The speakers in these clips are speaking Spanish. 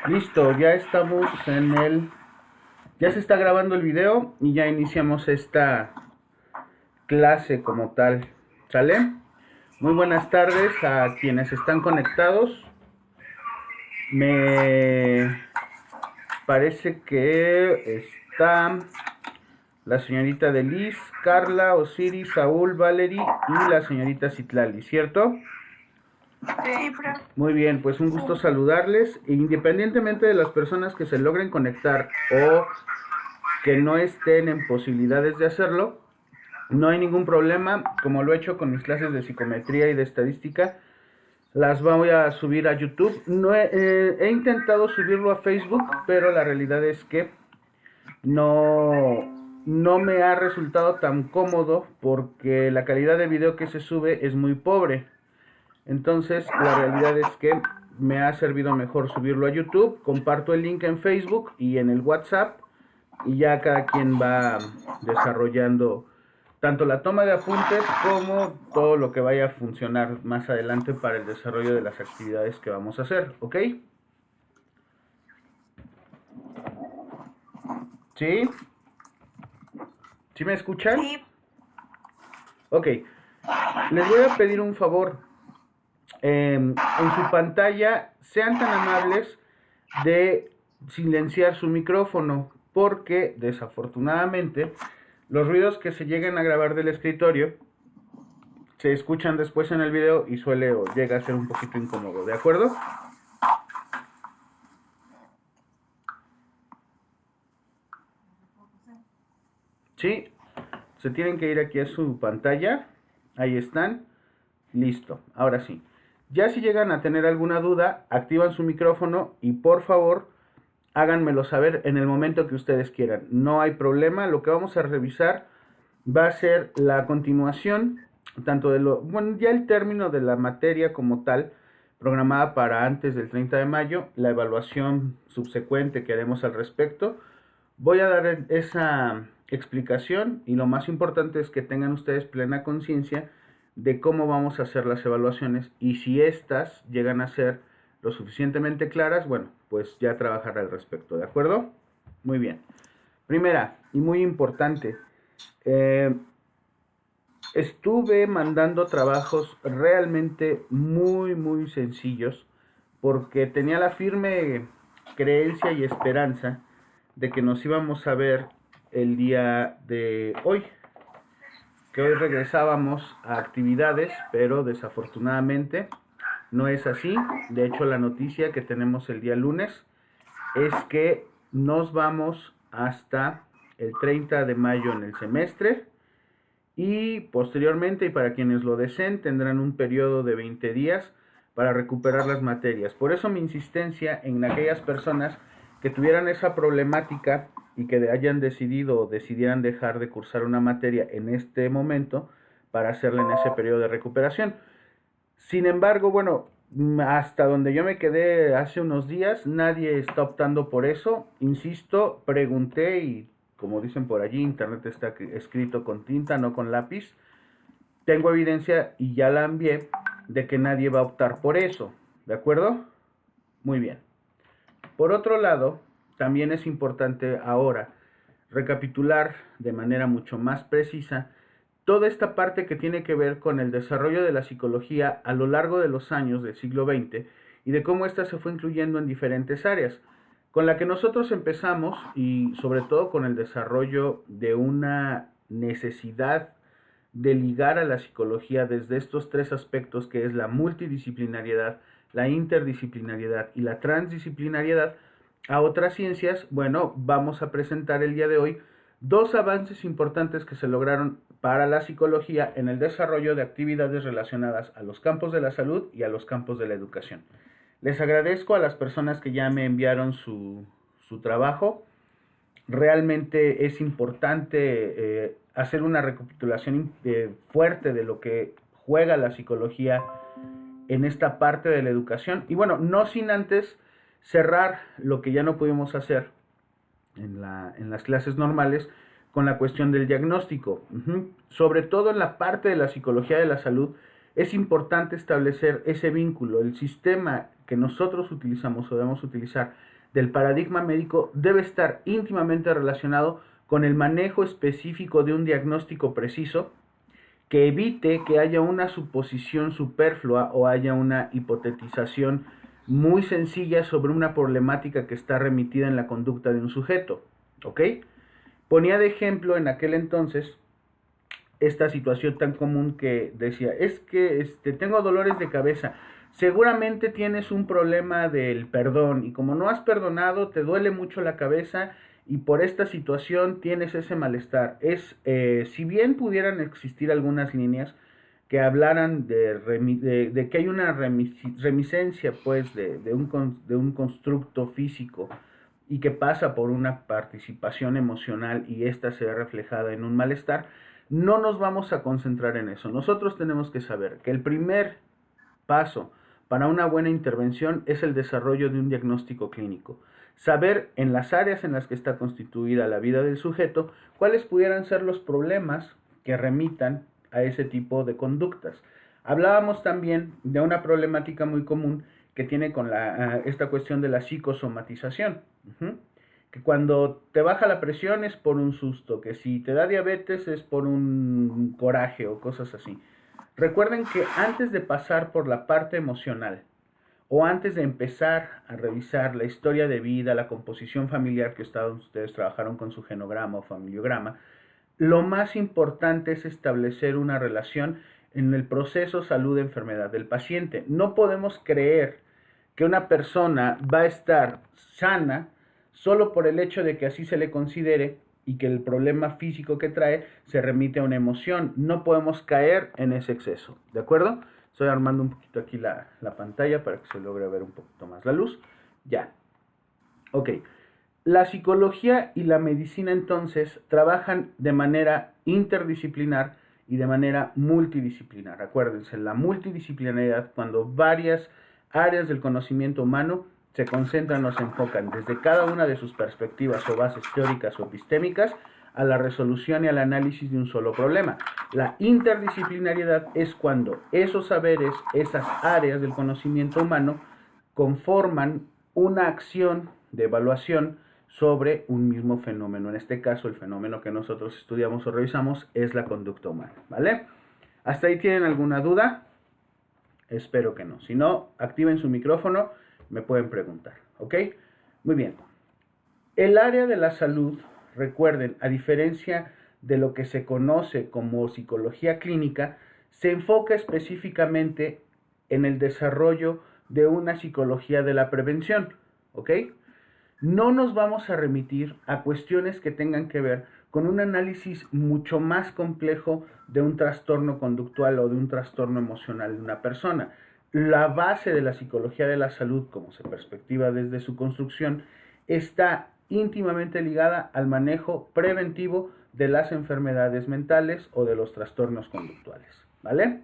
Listo, ya estamos en el... Ya se está grabando el video y ya iniciamos esta clase como tal. ¿Sale? Muy buenas tardes a quienes están conectados. Me parece que está la señorita Delis, Carla, Osiris, Saúl, Valerie y la señorita Citlali, ¿cierto? Sí, profe. Muy bien, pues un gusto saludarles. Independientemente de las personas que se logren conectar o que no estén en posibilidades de hacerlo, no hay ningún problema. Como lo he hecho con mis clases de psicometría y de estadística, las voy a subir a YouTube. No he intentado subirlo a Facebook, pero la realidad es que no me ha resultado tan cómodo porque la calidad de video que se sube es muy pobre. Entonces, la realidad es que me ha servido mejor subirlo a YouTube. Comparto el link en Facebook y en el WhatsApp y ya cada quien va desarrollando tanto la toma de apuntes como todo lo que vaya a funcionar más adelante para el desarrollo de las actividades que vamos a hacer, ¿ok? ¿Sí? ¿Sí me escuchan? Sí, Ok, les voy a pedir un favor. En su pantalla sean tan amables de silenciar su micrófono porque desafortunadamente los ruidos que se lleguen a grabar del escritorio se escuchan después en el video y suele o llega a ser un poquito incómodo, ¿de acuerdo? Sí, se tienen que ir aquí a su pantalla, ahí están, listo, ahora sí. Ya si llegan a tener alguna duda, activan su micrófono y por favor háganmelo saber en el momento que ustedes quieran. No hay problema, lo que vamos a revisar va a ser la continuación, tanto de lo, bueno, ya el término de la materia como tal, programada para antes del 30 de mayo, la evaluación subsecuente que haremos al respecto. Voy a dar esa explicación y lo más importante es que tengan ustedes plena conciencia de cómo vamos a hacer las evaluaciones y si éstas llegan a ser lo suficientemente claras, bueno, pues ya trabajar al respecto, ¿de acuerdo? Muy bien. Primera y muy importante, eh, estuve mandando trabajos realmente muy sencillos porque tenía la firme creencia y esperanza de que nos íbamos a ver el día de hoy, que hoy regresábamos a actividades, pero desafortunadamente no es así. De hecho, la noticia que tenemos el día lunes es que nos vamos hasta el 30 de mayo en el semestre y posteriormente, y para quienes lo deseen, tendrán un periodo de 20 días para recuperar las materias. Por eso mi insistencia en aquellas personas que tuvieran esa problemática y que hayan decidido o decidieran dejar de cursar una materia en este momento para hacerla en ese periodo de recuperación. Sin embargo, bueno, hasta donde yo me quedé hace unos días, nadie está optando por eso. Insisto, pregunté y como dicen por allí, internet está escrito con tinta, no con lápiz. Tengo evidencia y ya la envié de que nadie va a optar por eso. ¿De acuerdo? Muy bien. Por otro lado, también es importante ahora recapitular de manera mucho más precisa toda esta parte que tiene que ver con el desarrollo de la psicología a lo largo de los años del siglo XX y de cómo ésta se fue incluyendo en diferentes áreas, con la que nosotros empezamos y sobre todo con el desarrollo de una necesidad de ligar a la psicología desde estos tres aspectos que es la multidisciplinariedad, la interdisciplinariedad y la transdisciplinariedad a otras ciencias. Bueno, vamos a presentar el día de hoy dos avances importantes que se lograron para la psicología en el desarrollo de actividades relacionadas a los campos de la salud y a los campos de la educación. Les agradezco a las personas que ya me enviaron su trabajo. Realmente es importante hacer una recapitulación fuerte de lo que juega la psicología en esta parte de la educación. Y bueno, no sin antes cerrar lo que ya no pudimos hacer en las clases normales con la cuestión del diagnóstico. Sobre todo en la parte de la psicología de la salud, es importante establecer ese vínculo. El sistema que nosotros utilizamos o debemos utilizar del paradigma médico debe estar íntimamente relacionado con el manejo específico de un diagnóstico preciso que evite que haya una suposición superflua o haya una hipotetización muy sencilla sobre una problemática que está remitida en la conducta de un sujeto. ¿Ok? Ponía de ejemplo en aquel entonces esta situación tan común que decía, es que tengo dolores de cabeza, seguramente tienes un problema del perdón y como no has perdonado te duele mucho la cabeza y por esta situación tienes ese malestar. Si bien pudieran existir algunas líneas que hablaran de que hay una reminiscencia pues de un constructo físico y que pasa por una participación emocional y esta se ve reflejada en un malestar, no nos vamos a concentrar en eso. Nosotros tenemos que saber que el primer paso para una buena intervención es el desarrollo de un diagnóstico clínico. Saber en las áreas en las que está constituida la vida del sujeto cuáles pudieran ser los problemas que remitan a ese tipo de conductas. Hablábamos también de una problemática muy común que tiene con esta cuestión de la psicosomatización. Que cuando te baja la presión es por un susto, que si te da diabetes es por un coraje o cosas así. Recuerden que antes de pasar por la parte emocional o antes de empezar a revisar la historia de vida, la composición familiar que ustedes trabajaron con su genograma o familiograma, lo más importante es establecer una relación en el proceso salud-enfermedad del paciente. No podemos creer que una persona va a estar sana solo por el hecho de que así se le considere y que el problema físico que trae se remite a una emoción. No podemos caer en ese exceso, ¿de acuerdo? Estoy armando un poquito aquí la pantalla para que se logre ver un poquito más la luz. Ya. Ok. La psicología y la medicina entonces trabajan de manera interdisciplinar y de manera multidisciplinar. Acuérdense, la multidisciplinaridad cuando varias áreas del conocimiento humano se concentran o se enfocan desde cada una de sus perspectivas o bases teóricas o epistémicas a la resolución y al análisis de un solo problema. La interdisciplinariedad es cuando esos saberes, esas áreas del conocimiento humano conforman una acción de evaluación sobre un mismo fenómeno. En este caso, el fenómeno que nosotros estudiamos o revisamos es la conducta humana, ¿vale? ¿Hasta ahí tienen alguna duda? Espero que no. Si no, activen su micrófono, me pueden preguntar, ¿ok? Muy bien. El área de la salud, recuerden, a diferencia de lo que se conoce como psicología clínica, se enfoca específicamente en el desarrollo de una psicología de la prevención, ¿ok? No nos vamos a remitir a cuestiones que tengan que ver con un análisis mucho más complejo de un trastorno conductual o de un trastorno emocional de una persona. La base de la psicología de la salud, como se perspectiva desde su construcción, está íntimamente ligada al manejo preventivo de las enfermedades mentales o de los trastornos conductuales, ¿vale?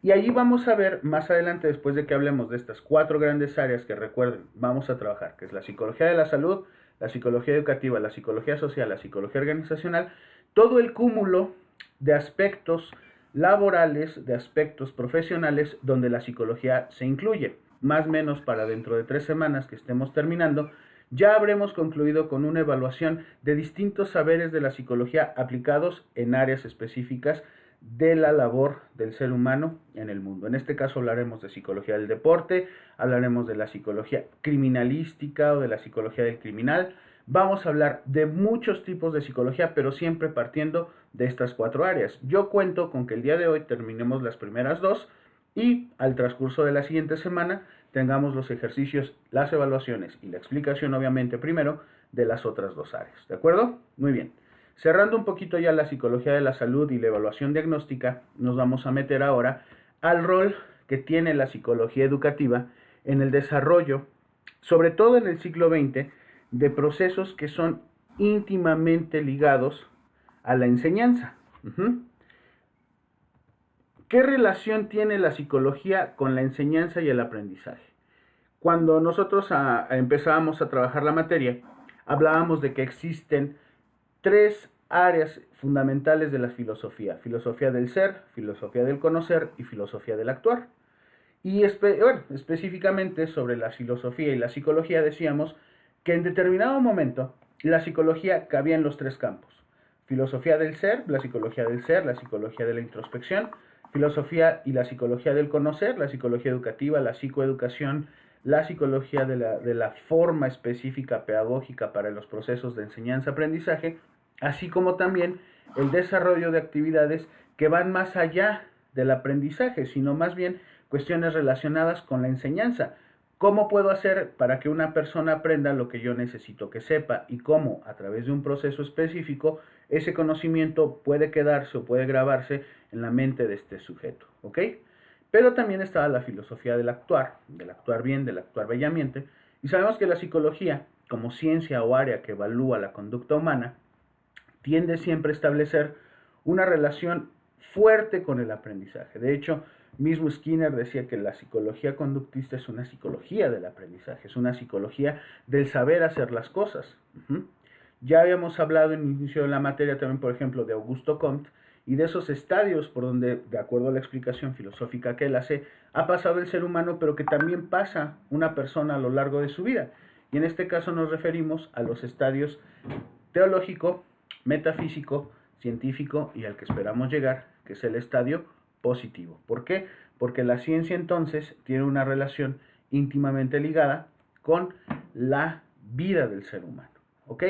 Y allí vamos a ver más adelante, después de que hablemos de estas 4 grandes áreas que recuerden, vamos a trabajar, que es la psicología de la salud, la psicología educativa, la psicología social, la psicología organizacional, todo el cúmulo de aspectos laborales, de aspectos profesionales, donde la psicología se incluye. Más o menos para dentro de 3 semanas que estemos terminando, ya habremos concluido con una evaluación de distintos saberes de la psicología aplicados en áreas específicas de la labor del ser humano en el mundo. En este caso hablaremos de psicología del deporte, hablaremos de la psicología criminalística o de la psicología del criminal. Vamos a hablar de muchos tipos de psicología, pero siempre partiendo de estas 4 áreas. Yo cuento con que el día de hoy terminemos las primeras 2 y al transcurso de la siguiente semana tengamos los ejercicios, las evaluaciones y la explicación, obviamente, primero de las otras 2 áreas. ¿De acuerdo? Muy bien. Cerrando un poquito ya la psicología de la salud y la evaluación diagnóstica, nos vamos a meter ahora al rol que tiene la psicología educativa en el desarrollo, sobre todo en el siglo XX, de procesos que son íntimamente ligados a la enseñanza. ¿Qué relación tiene la psicología con la enseñanza y el aprendizaje? Cuando nosotros empezábamos a trabajar la materia, hablábamos de que existen 3 áreas fundamentales de la filosofía: filosofía del ser, filosofía del conocer y filosofía del actuar. Y específicamente sobre la filosofía y la psicología decíamos que en determinado momento la psicología cabía en los tres campos: filosofía del ser, la psicología de la introspección; filosofía y la psicología del conocer, la psicología educativa, la psicoeducación, la psicología de la forma específica pedagógica para los procesos de enseñanza-aprendizaje, así como también el desarrollo de actividades que van más allá del aprendizaje, sino más bien cuestiones relacionadas con la enseñanza. ¿Cómo puedo hacer para que una persona aprenda lo que yo necesito que sepa? Y cómo, a través de un proceso específico, ese conocimiento puede quedarse o puede grabarse en la mente de este sujeto, ¿ok? Pero también estaba la filosofía del actuar bien, del actuar bellamente, y sabemos que la psicología, como ciencia o área que evalúa la conducta humana, tiende siempre a establecer una relación fuerte con el aprendizaje. De hecho, mismo Skinner decía que la psicología conductista es una psicología del aprendizaje, es una psicología del saber hacer las cosas. Ya habíamos hablado en el inicio de la materia también, por ejemplo, de Augusto Comte y de esos estadios por donde, de acuerdo a la explicación filosófica que él hace, ha pasado el ser humano, pero que también pasa una persona a lo largo de su vida. Y en este caso nos referimos a los estadios teológico, metafísico, científico y al que esperamos llegar, que es el estadio positivo. ¿Por qué? Porque la ciencia entonces tiene una relación íntimamente ligada con la vida del ser humano. ¿Ok?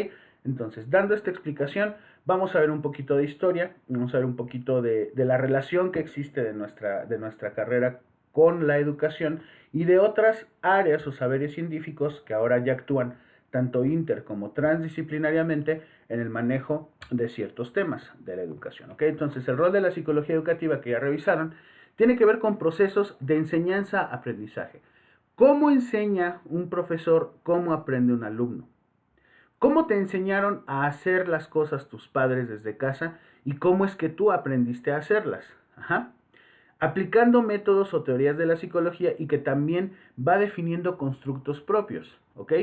Entonces, dando esta explicación, vamos a ver un poquito de historia, vamos a ver un poquito de la relación que existe de nuestra carrera con la educación y de otras áreas o saberes científicos que ahora ya actúan tanto inter como transdisciplinariamente en el manejo de ciertos temas de la educación. ¿Ok? Entonces, el rol de la psicología educativa que ya revisaron tiene que ver con procesos de enseñanza-aprendizaje. ¿Cómo enseña un profesor? ¿Cómo aprende un alumno? ¿Cómo te enseñaron a hacer las cosas tus padres desde casa y cómo es que tú aprendiste a hacerlas? Ajá. Aplicando métodos o teorías de la psicología y que también va definiendo constructos propios, ¿ok?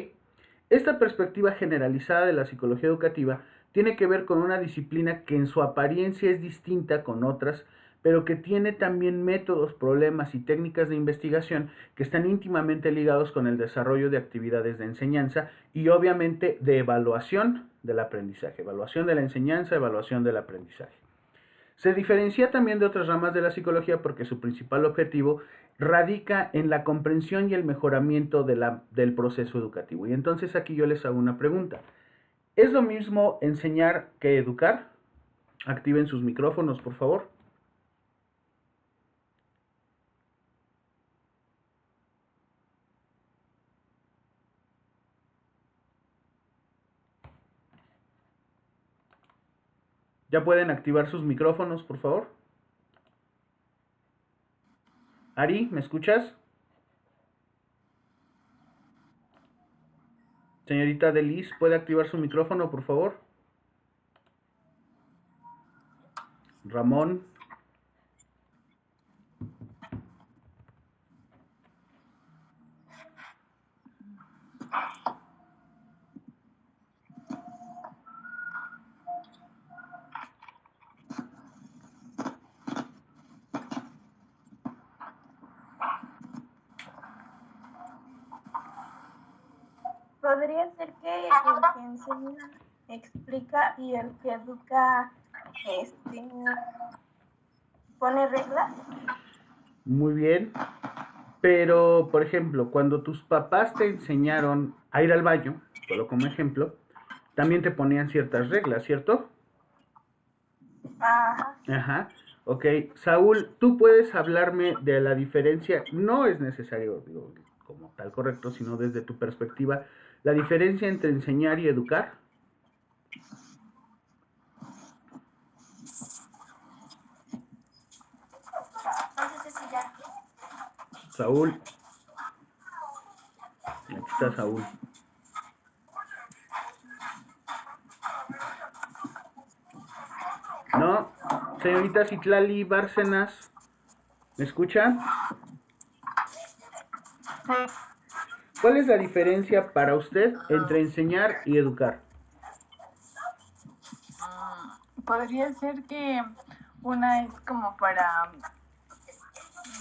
Esta perspectiva generalizada de la psicología educativa tiene que ver con una disciplina que en su apariencia es distinta con otras, pero que tiene también métodos, problemas y técnicas de investigación que están íntimamente ligados con el desarrollo de actividades de enseñanza y obviamente de evaluación del aprendizaje, evaluación de la enseñanza, evaluación del aprendizaje. Se diferencia también de otras ramas de la psicología porque su principal objetivo radica en la comprensión y el mejoramiento del proceso educativo. Y entonces aquí yo les hago una pregunta. ¿Es lo mismo enseñar que educar? Activen sus micrófonos, por favor. ¿Ya pueden activar sus micrófonos, por favor? Ari, ¿me escuchas? Señorita Delis, ¿puede activar su micrófono, por favor? Ramón. Podría ser que el que enseña explica y el que educa pone reglas. Muy bien. Pero, por ejemplo, cuando tus papás te enseñaron a ir al baño, solo como ejemplo, también te ponían ciertas reglas, ¿cierto? Ajá. Ajá. Ok, Saúl, tú puedes hablarme de la diferencia, no es necesario, digo, como tal correcto, sino desde tu perspectiva, la diferencia entre enseñar y educar. Saúl. Aquí está Saúl. No, señorita Citlali Bárcenas, ¿me escucha? ¿Cuál es la diferencia para usted entre enseñar y educar? Podría ser que una es como para,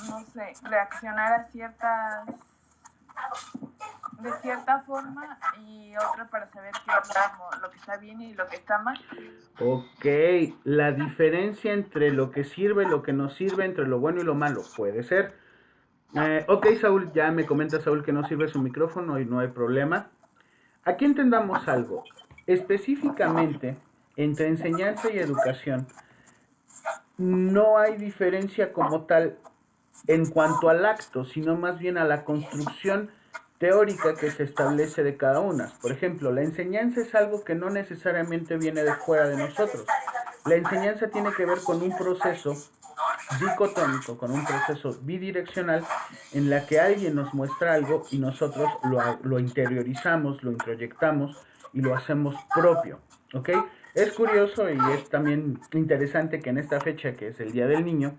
no sé, reaccionar a de cierta forma, y otra para saber qué es como lo que está bien y lo que está mal. Ok, la diferencia entre lo que sirve, lo que no sirve, entre lo bueno y lo malo, puede ser. Ok, Saúl, ya me comenta Saúl que no sirve su micrófono y no hay problema. Aquí entendamos algo. Específicamente, entre enseñanza y educación, no hay diferencia como tal en cuanto al acto, sino más bien a la construcción teórica que se establece de cada una. Por ejemplo, la enseñanza es algo que no necesariamente viene de fuera de nosotros. La enseñanza tiene que ver con un proceso dicotómico, con un proceso bidireccional en la que alguien nos muestra algo y nosotros lo interiorizamos, lo introyectamos y lo hacemos propio, ¿ok? Es curioso y es también interesante que en esta fecha, que es el Día del Niño,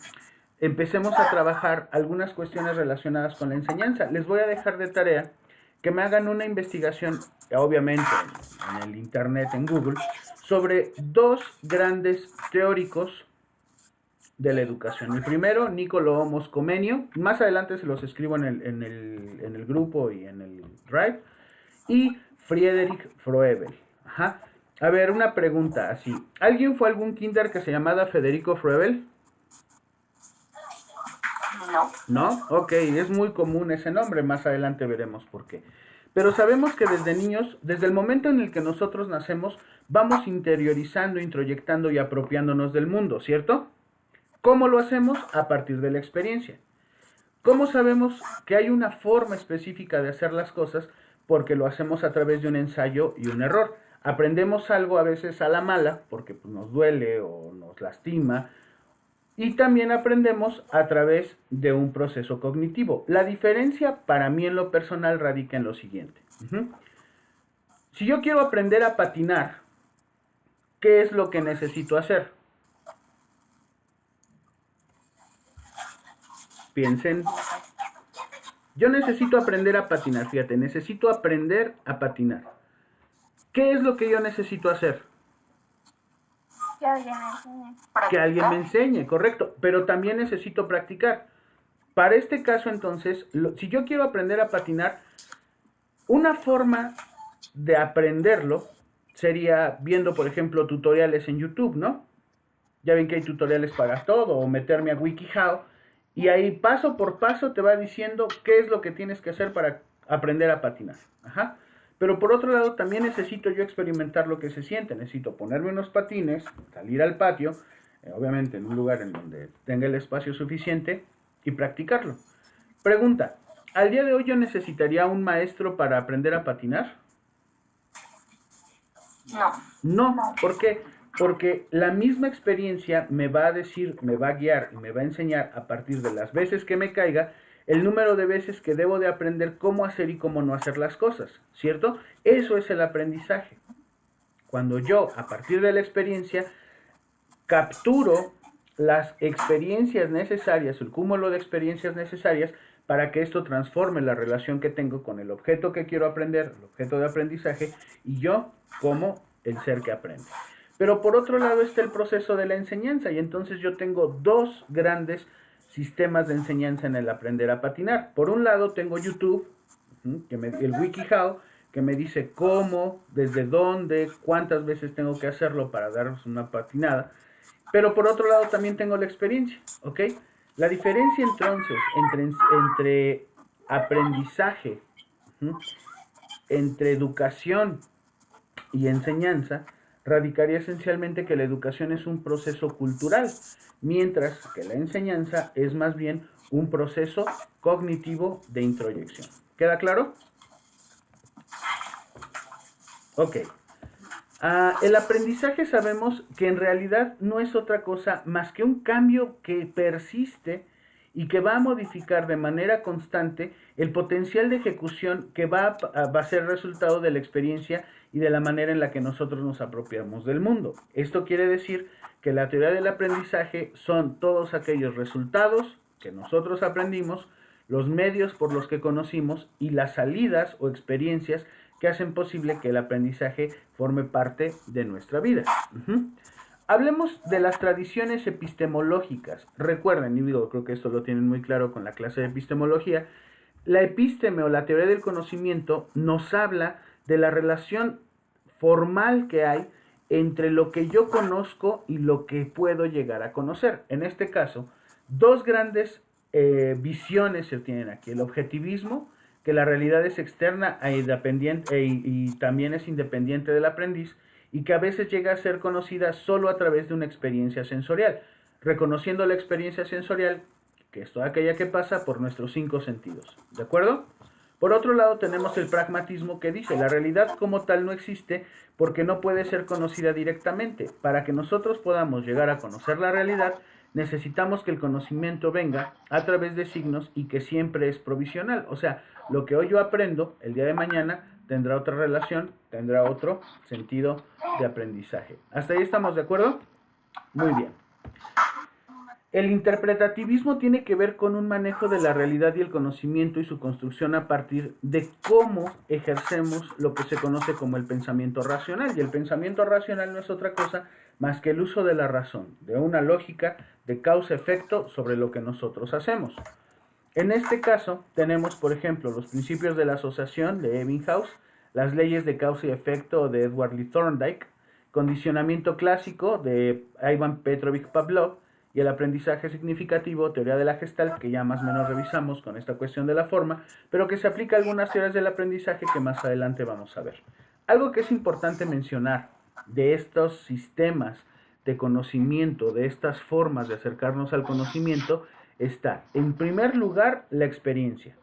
empecemos a trabajar algunas cuestiones relacionadas con la enseñanza. Les voy a dejar de tarea que me hagan una investigación, obviamente en el internet, en Google, sobre dos grandes teóricos de la educación. El primero, Niccolò Moscomenio, más adelante se los escribo en el grupo y en el Drive, y Friedrich Froebel. Ajá. A ver, una pregunta así. ¿Alguien fue a algún kinder que se llamaba Federico Froebel? No. ¿No? Ok, es muy común ese nombre, más adelante veremos por qué. Pero sabemos que desde niños, desde el momento en el que nosotros nacemos, vamos interiorizando, introyectando y apropiándonos del mundo, ¿cierto? ¿Cómo lo hacemos? A partir de la experiencia. ¿Cómo sabemos que hay una forma específica de hacer las cosas? Porque lo hacemos a través de un ensayo y un error. Aprendemos algo a veces a la mala, porque pues, nos duele o nos lastima, y también aprendemos a través de un proceso cognitivo. La diferencia para mí en lo personal radica en lo siguiente. Si yo quiero aprender a patinar, ¿qué es lo que necesito hacer? Piensen. Yo necesito aprender a patinar, fíjate, necesito aprender a patinar. ¿Qué es lo que yo necesito hacer? Que alguien me enseñe. Que alguien me enseñe, correcto, pero también necesito practicar. Para este caso, entonces, si yo quiero aprender a patinar, una forma de aprenderlo sería viendo, por ejemplo, tutoriales en YouTube, ¿no? Ya ven que hay tutoriales para todo, o meterme a WikiHow, y ahí paso por paso te va diciendo qué es lo que tienes que hacer para aprender a patinar. Ajá. Pero por otro lado, también necesito yo experimentar lo que se siente. Necesito ponerme unos patines, salir al patio, obviamente en un lugar en donde tenga el espacio suficiente, y practicarlo. Pregunta, ¿al día de hoy yo necesitaría un maestro para aprender a patinar? No. No, ¿por qué? Porque la misma experiencia me va a decir, me va a guiar y me va a enseñar a partir de las veces que me caiga el número de veces que debo de aprender cómo hacer y cómo no hacer las cosas, ¿cierto? Eso es el aprendizaje. Cuando yo, a partir de la experiencia, capturo las experiencias necesarias, el cúmulo de experiencias necesarias para que esto transforme la relación que tengo con el objeto que quiero aprender, el objeto de aprendizaje, y yo como el ser que aprende. Pero por otro lado está el proceso de la enseñanza, y entonces yo tengo dos grandes sistemas de enseñanza en el aprender a patinar. Por un lado tengo YouTube, el WikiHow, que me dice cómo, desde dónde, cuántas veces tengo que hacerlo para daros una patinada. Pero por otro lado también tengo la experiencia, ¿ok? La diferencia entonces entre aprendizaje, entre educación y enseñanza, radicaría esencialmente que la educación es un proceso cultural, mientras que la enseñanza es más bien un proceso cognitivo de introyección. ¿Queda claro? Ok. El aprendizaje sabemos que en realidad no es otra cosa más que un cambio que persiste y que va a modificar de manera constante el potencial de ejecución que va a ser resultado de la experiencia y de la manera en la que nosotros nos apropiamos del mundo. Esto quiere decir que la teoría del aprendizaje son todos aquellos resultados que nosotros aprendimos, los medios por los que conocimos y las salidas o experiencias que hacen posible que el aprendizaje forme parte de nuestra vida. Hablemos de las tradiciones epistemológicas. Recuerden, y digo, creo que esto lo tienen muy claro con la clase de epistemología, la episteme o la teoría del conocimiento nos habla de la relación formal que hay entre lo que yo conozco y lo que puedo llegar a conocer. En este caso, dos grandes visiones se tienen aquí. El objetivismo, que la realidad es externa y también es independiente del aprendiz, y que a veces llega a ser conocida solo a través de una experiencia sensorial, reconociendo la experiencia sensorial, que es toda aquella que pasa por nuestros 5 sentidos. ¿De acuerdo? Por otro lado tenemos el pragmatismo, que dice, la realidad como tal no existe porque no puede ser conocida directamente. Para que nosotros podamos llegar a conocer la realidad, necesitamos que el conocimiento venga a través de signos y que siempre es provisional. O sea, lo que hoy yo aprendo, el día de mañana tendrá otra relación, tendrá otro sentido de aprendizaje. ¿Hasta ahí estamos de acuerdo? Muy bien. El interpretativismo tiene que ver con un manejo de la realidad y el conocimiento y su construcción a partir de cómo ejercemos lo que se conoce como el pensamiento racional. Y el pensamiento racional no es otra cosa más que el uso de la razón, de una lógica de causa-efecto sobre lo que nosotros hacemos. En este caso tenemos, por ejemplo, los principios de la asociación de Ebbinghaus, las leyes de causa y efecto de Edward Lee Thorndike, condicionamiento clásico de Ivan Petrovich Pavlov, y el aprendizaje significativo, teoría de la Gestalt, que ya más o menos revisamos con esta cuestión de la forma, pero que se aplica a algunas teorías del aprendizaje que más adelante vamos a ver. Algo que es importante mencionar de estos sistemas de conocimiento, de estas formas de acercarnos al conocimiento, está, en primer lugar, la experiencia.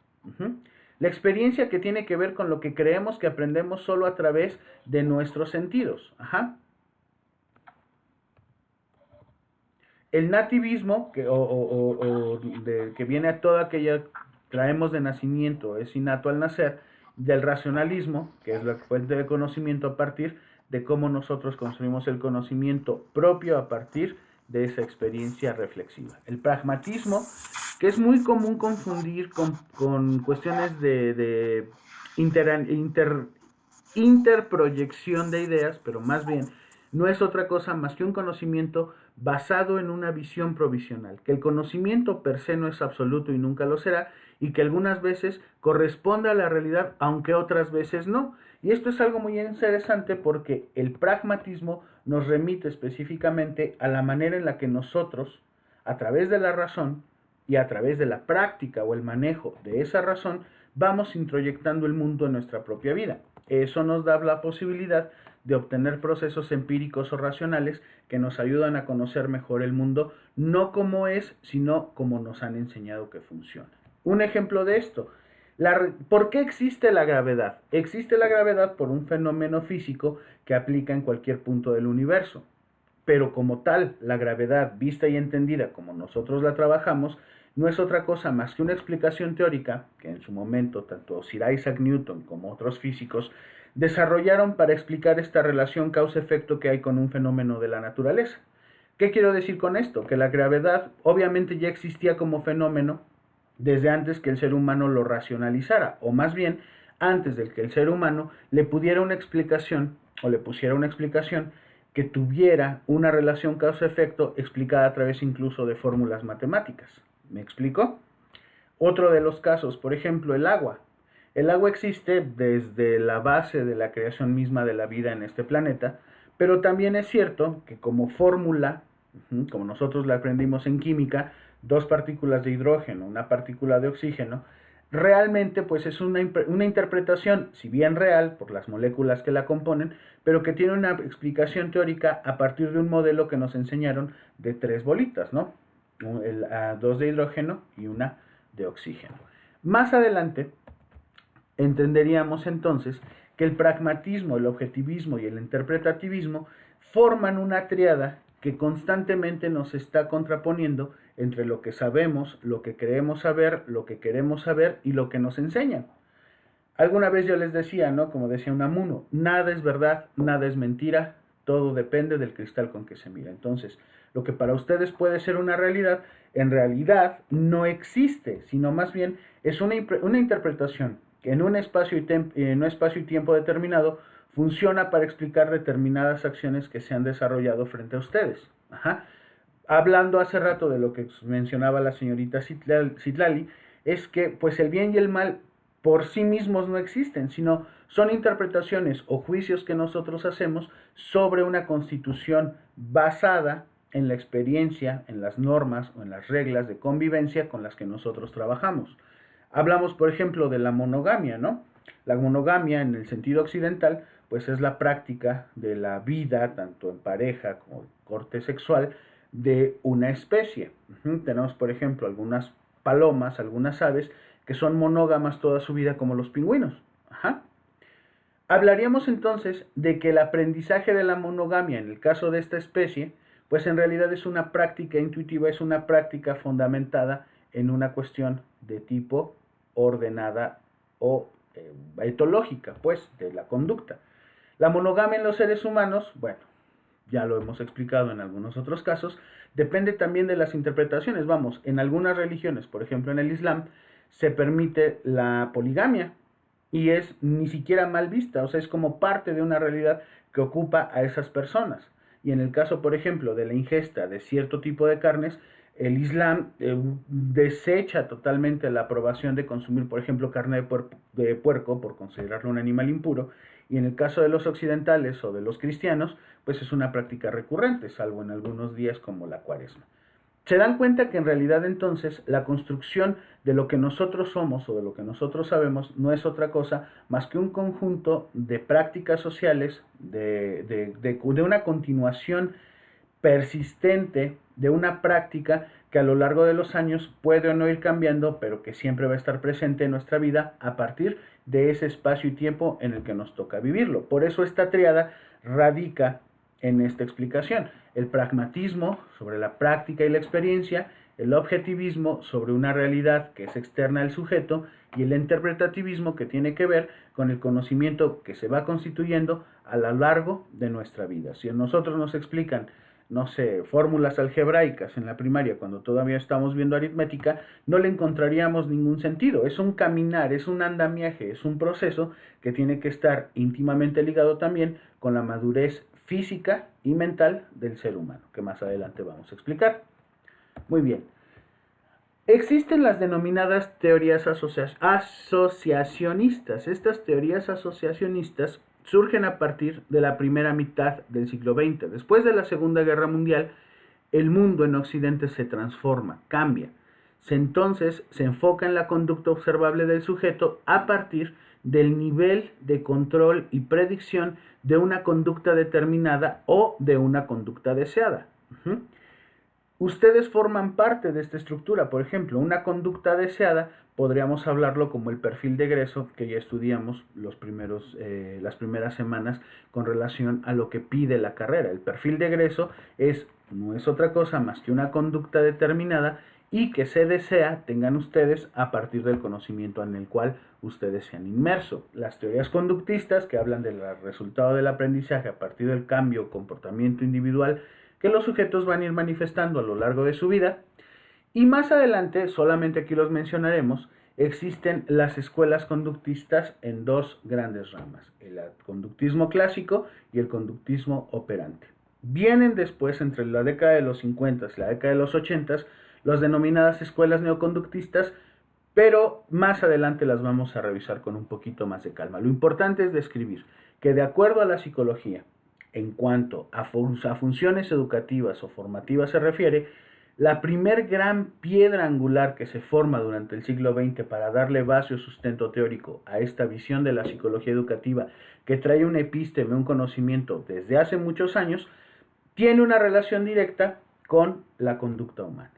La experiencia que tiene que ver con lo que creemos que aprendemos solo a través de nuestros sentidos. El nativismo, que viene a toda aquella traemos de nacimiento, es innato al nacer, del racionalismo, que es la fuente de conocimiento a partir de cómo nosotros construimos el conocimiento propio a partir de esa experiencia reflexiva. El pragmatismo, que es muy común confundir con cuestiones de interproyección de ideas, pero más bien no es otra cosa más que un conocimiento basado en una visión provisional, que el conocimiento per se no es absoluto y nunca lo será, y que algunas veces corresponde a la realidad, aunque otras veces no. Y esto es algo muy interesante porque el pragmatismo nos remite específicamente a la manera en la que nosotros, a través de la razón y a través de la práctica o el manejo de esa razón, vamos introyectando el mundo en nuestra propia vida. Eso nos da la posibilidad de obtener procesos empíricos o racionales que nos ayudan a conocer mejor el mundo, no como es, sino como nos han enseñado que funciona. Un ejemplo de esto, ¿por qué existe la gravedad? Existe la gravedad por un fenómeno físico que aplica en cualquier punto del universo, pero como tal, la gravedad vista y entendida como nosotros la trabajamos, no es otra cosa más que una explicación teórica que en su momento tanto Sir Isaac Newton como otros físicos desarrollaron para explicar esta relación causa-efecto que hay con un fenómeno de la naturaleza. ¿Qué quiero decir con esto? Que la gravedad obviamente ya existía como fenómeno desde antes que el ser humano lo racionalizara, o más bien antes de que el ser humano le pudiera una explicación o le pusiera una explicación que tuviera una relación causa-efecto explicada a través incluso de fórmulas matemáticas. ¿Me explico? Otro de los casos, por ejemplo, el agua. El agua existe desde la base de la creación misma de la vida en este planeta, pero también es cierto que como fórmula, como nosotros la aprendimos en química, 2 partículas de hidrógeno, una partícula de oxígeno, realmente pues es una interpretación, si bien real, por las moléculas que la componen, pero que tiene una explicación teórica a partir de un modelo que nos enseñaron de 3 bolitas, ¿no? 2 de hidrógeno y una de oxígeno. Más adelante entenderíamos entonces que el pragmatismo, el objetivismo y el interpretativismo forman una tríada que constantemente nos está contraponiendo entre lo que sabemos, lo que creemos saber, lo que queremos saber y lo que nos enseñan. Alguna vez yo les decía, ¿no? Como decía Unamuno, nada es verdad, nada es mentira, todo depende del cristal con que se mira. Entonces, lo que para ustedes puede ser una realidad, en realidad no existe, sino más bien es una interpretación que en un espacio y tiempo determinado funciona para explicar determinadas acciones que se han desarrollado frente a ustedes. Ajá. Hablando hace rato de lo que mencionaba la señorita Citlali, es que pues el bien y el mal por sí mismos no existen, sino son interpretaciones o juicios que nosotros hacemos sobre una constitución basada en la experiencia, en las normas o en las reglas de convivencia con las que nosotros trabajamos. Hablamos, por ejemplo, de la monogamia, ¿no? La monogamia en el sentido occidental, pues es la práctica de la vida, tanto en pareja como en corte sexual, de una especie. Tenemos, por ejemplo, algunas palomas, algunas aves, que son monógamas toda su vida como los pingüinos. Ajá. Hablaríamos entonces de que el aprendizaje de la monogamia en el caso de esta especie, pues en realidad es una práctica intuitiva, es una práctica fundamentada en una cuestión de tipo ordenada o etológica, pues, de la conducta. La monogamia en los seres humanos, bueno, ya lo hemos explicado en algunos otros casos, depende también de las interpretaciones. Vamos, en algunas religiones, por ejemplo en el Islam, se permite la poligamia y es ni siquiera mal vista, o sea, es como parte de una realidad que ocupa a esas personas. Y en el caso, por ejemplo, de la ingesta de cierto tipo de carnes, el Islam desecha totalmente la aprobación de consumir, por ejemplo, carne de puerco por considerarlo un animal impuro, y en el caso de los occidentales o de los cristianos, pues es una práctica recurrente, salvo en algunos días como la Cuaresma. Se dan cuenta que en realidad entonces la construcción de lo que nosotros somos o de lo que nosotros sabemos no es otra cosa más que un conjunto de prácticas sociales, de una continuación persistente de una práctica que a lo largo de los años puede o no ir cambiando, pero que siempre va a estar presente en nuestra vida a partir de ese espacio y tiempo en el que nos toca vivirlo. Por eso esta tríada radica en esta explicación: el pragmatismo sobre la práctica y la experiencia, el objetivismo sobre una realidad que es externa al sujeto y el interpretativismo que tiene que ver con el conocimiento que se va constituyendo a lo largo de nuestra vida. Si a nosotros nos explican, no sé, fórmulas algebraicas en la primaria cuando todavía estamos viendo aritmética, no le encontraríamos ningún sentido. Es un caminar, es un andamiaje, es un proceso que tiene que estar íntimamente ligado también con la madurez física y mental del ser humano, que más adelante vamos a explicar. Muy bien. Existen las denominadas teorías asociacionistas. Estas teorías asociacionistas surgen a partir de la primera mitad del siglo XX. Después de la Segunda Guerra Mundial, el mundo en Occidente se transforma, cambia. Entonces se enfoca en la conducta observable del sujeto a partir del nivel de control y predicción de una conducta determinada o de una conducta deseada. Ustedes forman parte de esta estructura. Por ejemplo, una conducta deseada podríamos hablarlo como el perfil de egreso que ya estudiamos las primeras semanas con relación a lo que pide la carrera. El perfil de egreso no es otra cosa más que una conducta determinada y que se desea tengan ustedes a partir del conocimiento en el cual ustedes se han inmerso. Las teorías conductistas, que hablan del resultado del aprendizaje a partir del cambio comportamiento individual que los sujetos van a ir manifestando a lo largo de su vida. Y más adelante, solamente aquí los mencionaremos, existen las escuelas conductistas en dos grandes ramas: el conductismo clásico y el conductismo operante. Vienen después, entre la década de los 50 y la década de los 80, las denominadas escuelas neoconductistas, pero más adelante las vamos a revisar con un poquito más de calma. Lo importante es describir que de acuerdo a la psicología, en cuanto a funciones educativas o formativas se refiere, la primer gran piedra angular que se forma durante el siglo XX para darle base o sustento teórico a esta visión de la psicología educativa que trae un epísteme, un conocimiento desde hace muchos años, tiene una relación directa con la conducta humana.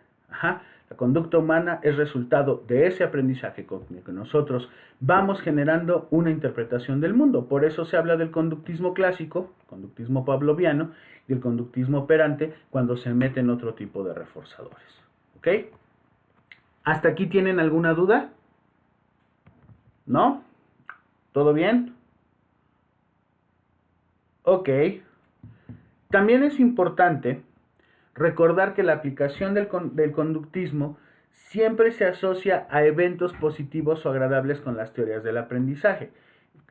La conducta humana es resultado de ese aprendizaje con el que nosotros vamos generando una interpretación del mundo. Por eso se habla del conductismo clásico, conductismo pavloviano, y el conductismo operante cuando se meten otro tipo de reforzadores. ¿Ok? ¿Hasta aquí tienen alguna duda? ¿No? ¿Todo bien? Ok. También es importante recordar que la aplicación del conductismo siempre se asocia a eventos positivos o agradables con las teorías del aprendizaje.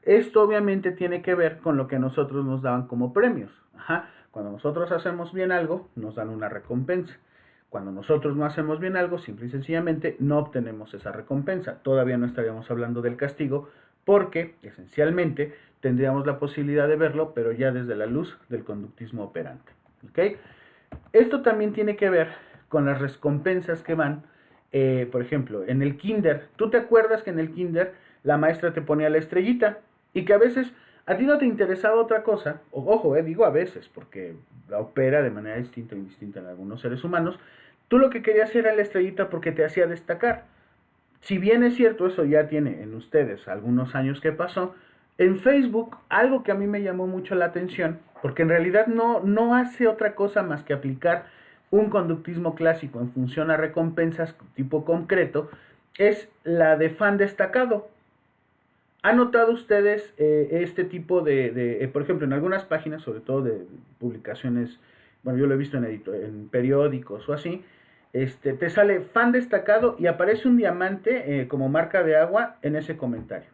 esto obviamente tiene que ver con lo que nosotros nos daban como premios. Ajá. Cuando nosotros hacemos bien algo, nos dan una recompensa. Cuando nosotros no hacemos bien algo, simple y sencillamente no obtenemos esa recompensa. Todavía no estaríamos hablando del castigo porque esencialmente tendríamos la posibilidad de verlo, pero ya desde la luz del conductismo operante. ¿Okay? Esto también tiene que ver con las recompensas que van, por ejemplo, en el kinder. ¿Tú te acuerdas que en el kinder la maestra te ponía la estrellita y que a veces a ti no te interesaba otra cosa? Ojo, digo a veces, porque opera de manera distinta o indistinta en algunos seres humanos. Tú lo que querías era la estrellita porque te hacía destacar. Si bien es cierto, eso ya tiene en ustedes algunos años que pasó, en Facebook algo que a mí me llamó mucho la atención, porque en realidad no hace otra cosa más que aplicar un conductismo clásico en función a recompensas tipo concreto, es la de fan destacado. ¿Han notado ustedes este tipo por ejemplo, en algunas páginas, sobre todo de publicaciones, bueno, yo lo he visto en periódicos o así, te sale fan destacado y aparece un diamante como marca de agua en ese comentario?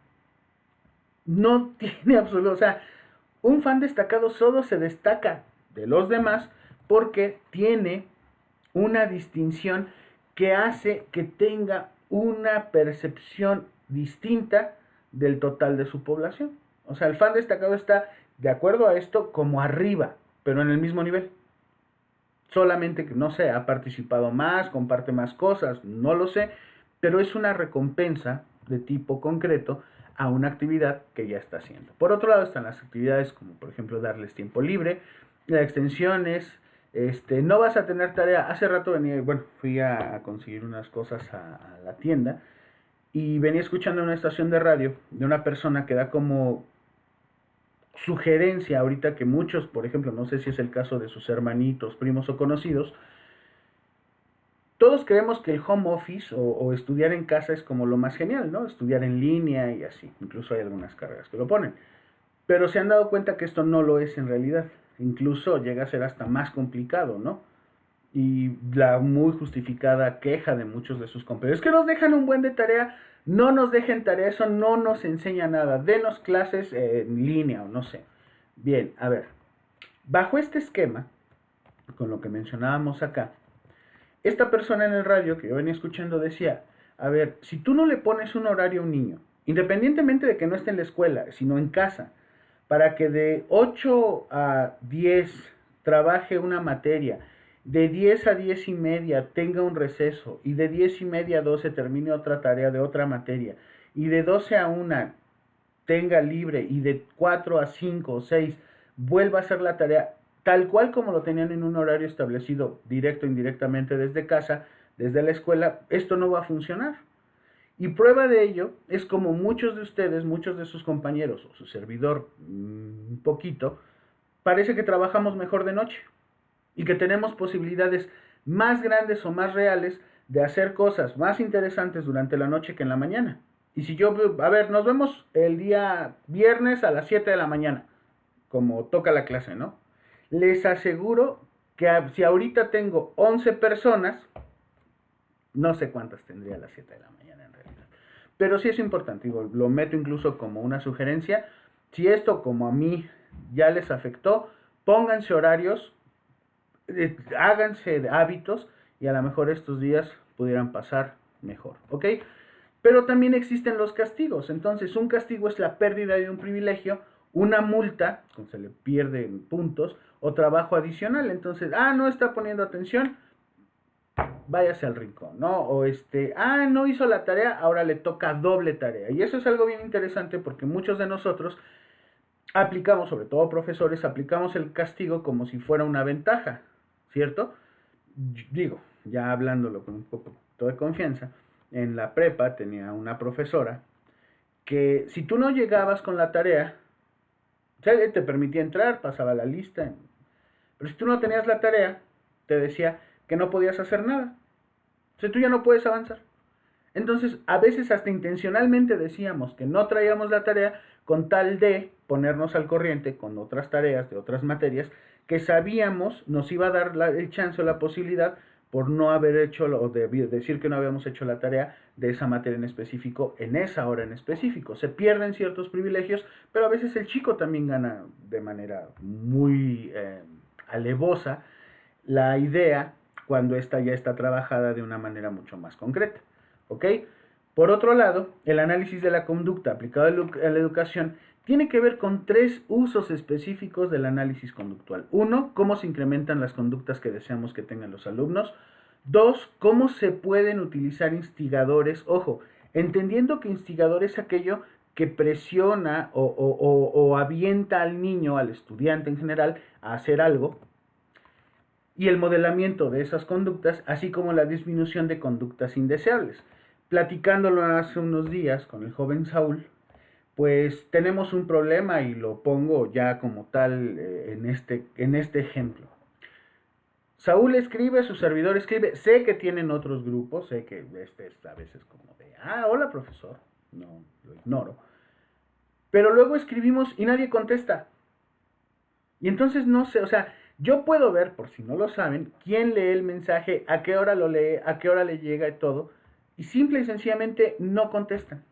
No tiene absoluto, o sea, un fan destacado solo se destaca de los demás porque tiene una distinción que hace que tenga una percepción distinta del total de su población. O sea, el fan destacado está, de acuerdo a esto, como arriba, pero en el mismo nivel. Solamente que, no sé, ha participado más, comparte más cosas, no lo sé, pero es una recompensa de tipo concreto a una actividad que ya está haciendo. Por otro lado están las actividades como, por ejemplo, darles tiempo libre, las extensiones, no vas a tener tarea. Hace rato fui a conseguir unas cosas a la tienda y venía escuchando una estación de radio de una persona que da como sugerencia ahorita que muchos, por ejemplo, no sé si es el caso de sus hermanitos, primos o conocidos, todos creemos que el home office o estudiar en casa es como lo más genial, ¿no? Estudiar en línea y así, incluso hay algunas carreras que lo ponen. Pero se han dado cuenta que esto no lo es en realidad, incluso llega a ser hasta más complicado, ¿no? Y la muy justificada queja de muchos de sus compañeros, es que nos dejan un buen de tarea, no nos dejen tarea, eso no nos enseña nada, denos clases en línea o no sé. Bien, a ver, bajo este esquema, con lo que mencionábamos acá, esta persona en el radio que yo venía escuchando decía, a ver, si tú no le pones un horario a un niño, independientemente de que no esté en la escuela, sino en casa, para que de 8 a 10 trabaje una materia, de 10 a 10 y media tenga un receso y de 10 y media a 12 termine otra tarea de otra materia y de 12 a 1 tenga libre y de 4 a 5 o 6 vuelva a hacer la tarea tal cual como lo tenían en un horario establecido directo o indirectamente desde casa, desde la escuela, esto no va a funcionar. Y prueba de ello es como muchos de ustedes, muchos de sus compañeros o su servidor, un poquito, parece que trabajamos mejor de noche y que tenemos posibilidades más grandes o más reales de hacer cosas más interesantes durante la noche que en la mañana. Y si yo, a ver, nos vemos el día viernes a las 7 de la mañana, como toca la clase, ¿no? Les aseguro que si ahorita tengo 11 personas, no sé cuántas tendría a las 7 de la mañana en realidad. Pero sí es importante, digo, lo meto incluso como una sugerencia. Si esto como a mí ya les afectó, pónganse horarios, háganse hábitos y a lo mejor estos días pudieran pasar mejor, ¿ok? Pero también existen los castigos. Entonces, un castigo es la pérdida de un privilegio, una multa, cuando se le pierden puntos, o trabajo adicional. Entonces, no está poniendo atención, váyase al rincón, ¿no? O no hizo la tarea, ahora le toca doble tarea. Y eso es algo bien interesante porque muchos de nosotros aplicamos, sobre todo profesores, aplicamos el castigo como si fuera una ventaja, ¿cierto? Digo, ya hablándolo con un poco de confianza, en la prepa tenía una profesora que si tú no llegabas con la tarea, o sea, te permitía entrar, pasaba la lista, pero si tú no tenías la tarea, te decía que no podías hacer nada. O sea, tú ya no puedes avanzar. Entonces, a veces hasta intencionalmente decíamos que no traíamos la tarea con tal de ponernos al corriente con otras tareas de otras materias que sabíamos nos iba a dar el chance o la posibilidad por no haber hecho o decir que no habíamos hecho la tarea de esa materia en específico en esa hora en específico. Se pierden ciertos privilegios, pero a veces el chico también gana de manera muy alevosa la idea cuando esta ya está trabajada de una manera mucho más concreta. ¿Ok? Por otro lado, el análisis de la conducta aplicado a la educación tiene que ver con 3 usos específicos del análisis conductual. 1, cómo se incrementan las conductas que deseamos que tengan los alumnos. 2, cómo se pueden utilizar instigadores. Ojo, entendiendo que instigador es aquello que presiona o avienta al niño, al estudiante en general, a hacer algo, y el modelamiento de esas conductas, así como la disminución de conductas indeseables. Platicándolo hace unos días con el joven Saúl, pues tenemos un problema y lo pongo ya como tal en este ejemplo. Saúl escribe, su servidor escribe, sé que tienen otros grupos, sé que este es a veces como de, hola profesor, no, lo ignoro, pero luego escribimos y nadie contesta. Y entonces no sé, o sea, yo puedo ver, por si no lo saben, quién lee el mensaje, a qué hora lo lee, a qué hora le llega y todo, y simple y sencillamente no contestan.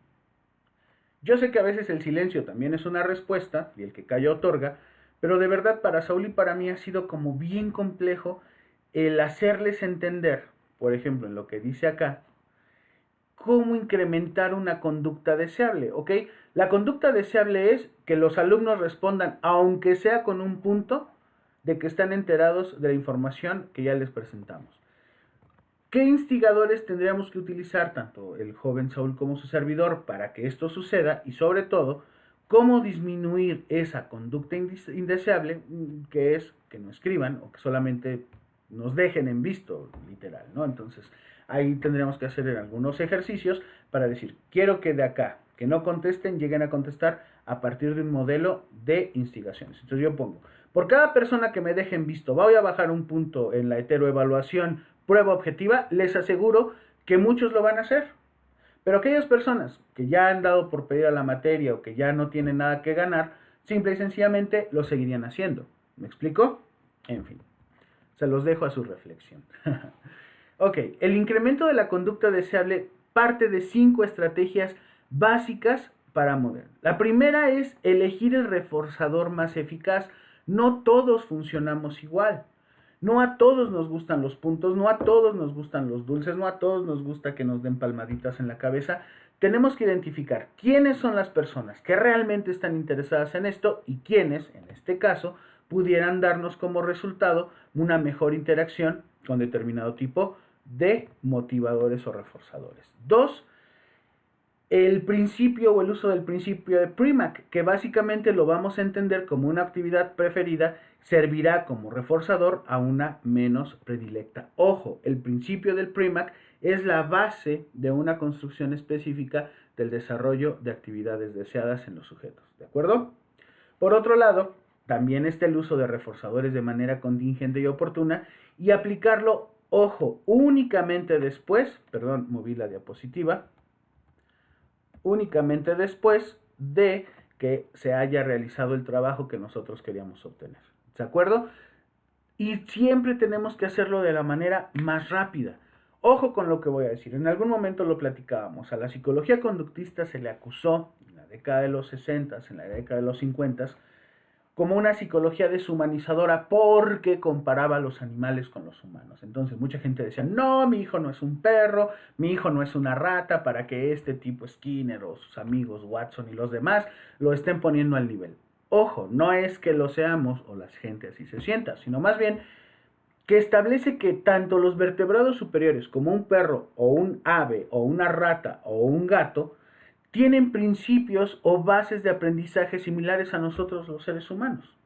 Yo sé que a veces el silencio también es una respuesta, y el que calla otorga, pero de verdad para Saúl y para mí ha sido como bien complejo el hacerles entender, por ejemplo, en lo que dice acá, cómo incrementar una conducta deseable, ¿ok? La conducta deseable es que los alumnos respondan, aunque sea con un punto, de que están enterados de la información que ya les presentamos. ¿Qué instigadores tendríamos que utilizar, tanto el joven Saúl como su servidor, para que esto suceda? Y sobre todo, ¿cómo disminuir esa conducta indeseable, que es que no escriban o que solamente nos dejen en visto, literal, ¿no? Entonces, ahí tendríamos que hacer algunos ejercicios para decir, quiero que de acá, que no contesten, lleguen a contestar a partir de un modelo de instigaciones. Entonces yo pongo, por cada persona que me dejen visto, voy a bajar un punto en la heteroevaluación prueba objetiva, les aseguro que muchos lo van a hacer. Pero aquellas personas que ya han dado por pedir a la materia o que ya no tienen nada que ganar, simple y sencillamente lo seguirían haciendo. ¿Me explico? En fin, se los dejo a su reflexión. Ok, el incremento de la conducta deseable parte de 5 estrategias básicas para modelar. La primera es elegir el reforzador más eficaz. No todos funcionamos igual. No a todos nos gustan los puntos, no a todos nos gustan los dulces, no a todos nos gusta que nos den palmaditas en la cabeza. Tenemos que identificar quiénes son las personas que realmente están interesadas en esto y quiénes, en este caso, pudieran darnos como resultado una mejor interacción con determinado tipo de motivadores o reforzadores. 2, el principio o el uso del principio de Premack, que básicamente lo vamos a entender como una actividad preferida, servirá como reforzador a una menos predilecta. Ojo, el principio del Premack es la base de una construcción específica del desarrollo de actividades deseadas en los sujetos, ¿de acuerdo? Por otro lado, también está el uso de reforzadores de manera contingente y oportuna y aplicarlo, ojo, únicamente después, moví la diapositiva, únicamente después de que se haya realizado el trabajo que nosotros queríamos obtener. ¿De acuerdo? Y siempre tenemos que hacerlo de la manera más rápida. Ojo con lo que voy a decir. En algún momento lo platicábamos. A la psicología conductista se le acusó en la década de los 60, en la década de los 50, como una psicología deshumanizadora porque comparaba a los animales con los humanos. Entonces mucha gente decía, no, mi hijo no es un perro, mi hijo no es una rata, para que este tipo Skinner o sus amigos Watson y los demás lo estén poniendo al nivel. Ojo, no es que lo seamos o la gente así se sienta, sino más bien que establece que tanto los vertebrados superiores como un perro o un ave o una rata o un gato tienen principios o bases de aprendizaje similares a nosotros los seres humanos.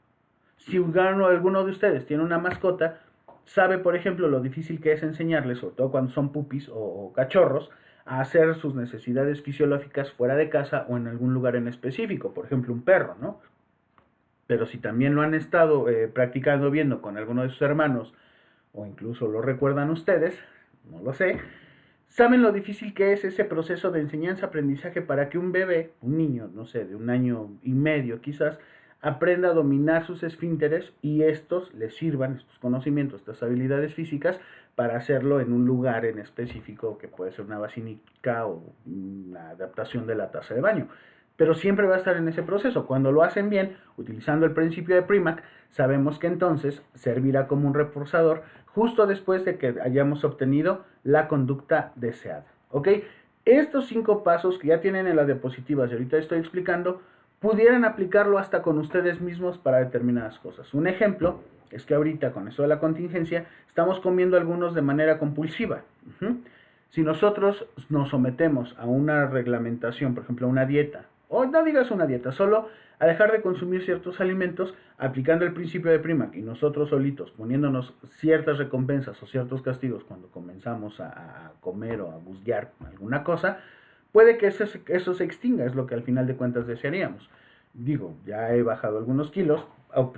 Si alguno de ustedes tiene una mascota, sabe, por ejemplo, lo difícil que es enseñarles, sobre todo cuando son pupis o cachorros, a hacer sus necesidades fisiológicas fuera de casa o en algún lugar en específico, por ejemplo, un perro, ¿no? Pero si también lo han estado practicando viendo con alguno de sus hermanos, o incluso lo recuerdan ustedes, no lo sé, saben lo difícil que es ese proceso de enseñanza-aprendizaje para que un bebé, un niño, no sé, de 1 año y medio quizás, aprenda a dominar sus esfínteres y estos les sirvan, estos conocimientos, estas habilidades físicas, para hacerlo en un lugar en específico, que puede ser una basílica o una adaptación de la taza de baño. Pero siempre va a estar en ese proceso. Cuando lo hacen bien, utilizando el principio de Premack, sabemos que entonces servirá como un reforzador justo después de que hayamos obtenido la conducta deseada. ¿Ok? Estos 5 pasos que ya tienen en las diapositivas y ahorita estoy explicando, pudieran aplicarlo hasta con ustedes mismos para determinadas cosas. Un ejemplo es que ahorita con esto de la contingencia estamos comiendo algunos de manera compulsiva. Si nosotros nos sometemos a una reglamentación, por ejemplo a una dieta, o no digas una dieta, solo a dejar de consumir ciertos alimentos aplicando el principio de Premack y nosotros solitos poniéndonos ciertas recompensas o ciertos castigos cuando comenzamos a comer o a buscar alguna cosa, puede que eso se extinga, es lo que al final de cuentas desearíamos. Digo, ya he bajado algunos kilos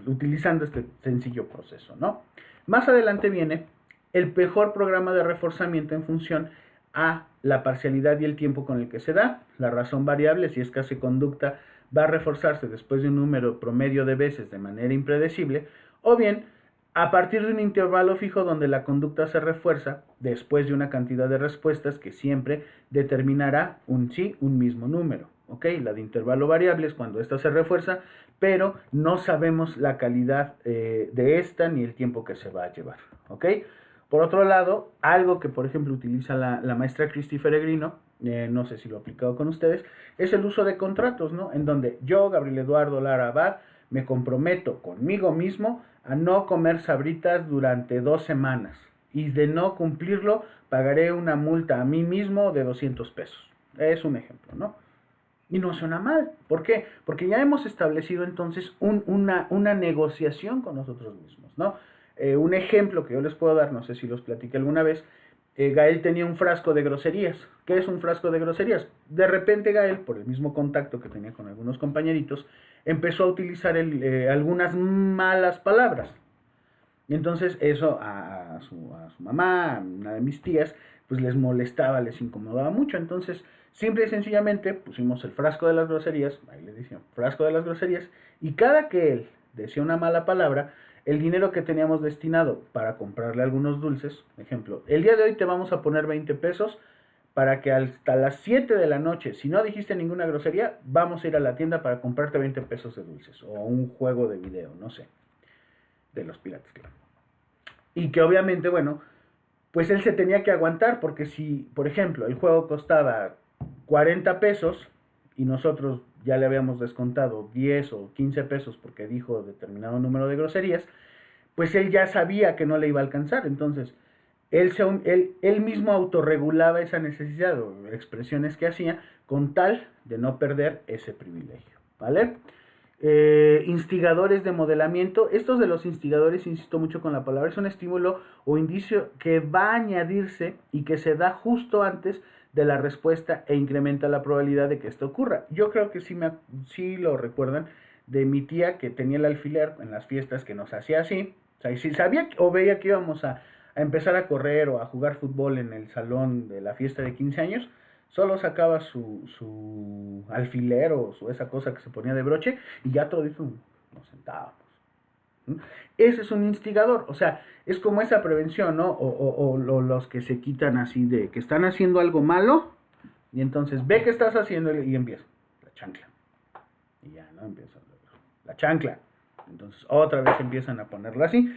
utilizando este sencillo proceso, ¿no? Más adelante viene el mejor programa de reforzamiento en función a la parcialidad y el tiempo con el que se da, la razón variable, si es que esa conducta va a reforzarse después de un número promedio de veces de manera impredecible, o bien a partir de un intervalo fijo donde la conducta se refuerza después de una cantidad de respuestas que siempre determinará un mismo número. ¿Ok? La de intervalo variable es cuando esta se refuerza, pero no sabemos la calidad de esta ni el tiempo que se va a llevar. ¿Ok? Por otro lado, algo que por ejemplo utiliza la maestra Cristi Feregrino, no sé si lo he aplicado con ustedes, es el uso de contratos, ¿no? En donde yo, Gabriel Eduardo Lara Abad, me comprometo conmigo mismo a no comer sabritas durante 2 semanas y de no cumplirlo pagaré una multa a mí mismo de 200 pesos. Es un ejemplo, ¿no? Y no suena mal. ¿Por qué? Porque ya hemos establecido entonces una negociación con nosotros mismos, ¿no? Un ejemplo que yo les puedo dar, no sé si los platiqué alguna vez, Gael tenía un frasco de groserías. ¿Qué es un frasco de groserías? De repente Gael, por el mismo contacto que tenía con algunos compañeritos, empezó a utilizar algunas malas palabras. Y entonces eso a su mamá, a una de mis tías, pues les molestaba, les incomodaba mucho. Entonces, simple y sencillamente pusimos el frasco de las groserías, ahí le decían, frasco de las groserías, y cada que él decía una mala palabra, el dinero que teníamos destinado para comprarle algunos dulces, ejemplo, el día de hoy te vamos a poner 20 pesos para que hasta las 7 de la noche, si no dijiste ninguna grosería, vamos a ir a la tienda para comprarte 20 pesos de dulces o un juego de video, no sé, de los piratas, claro. Y que obviamente, bueno, pues él se tenía que aguantar porque si, por ejemplo, el juego costaba 40 pesos y nosotros ya le habíamos descontado 10 o 15 pesos porque dijo determinado número de groserías, pues él ya sabía que no le iba a alcanzar. Entonces, él mismo autorregulaba esa necesidad o expresiones que hacía con tal de no perder ese privilegio, ¿vale? Instigadores de modelamiento. Estos de los instigadores, insisto mucho con la palabra, es un estímulo o indicio que va a añadirse y que se da justo antes de la respuesta e incrementa la probabilidad de que esto ocurra. Yo creo que sí lo recuerdan de mi tía que tenía el alfiler en las fiestas que nos hacía así. O sea, si sabía o veía que íbamos a empezar a correr o a jugar fútbol en el salón de la fiesta de 15 años, solo sacaba su alfiler o esa cosa que se ponía de broche y ya todo eso nos sentábamos. Ese es un instigador, o sea, es como esa prevención, ¿no? O los que se quitan así de que están haciendo algo malo y entonces ve que estás haciendo y empieza la chancla. Y ya, ¿no? Empieza la chancla. Entonces otra vez empiezan a ponerla así.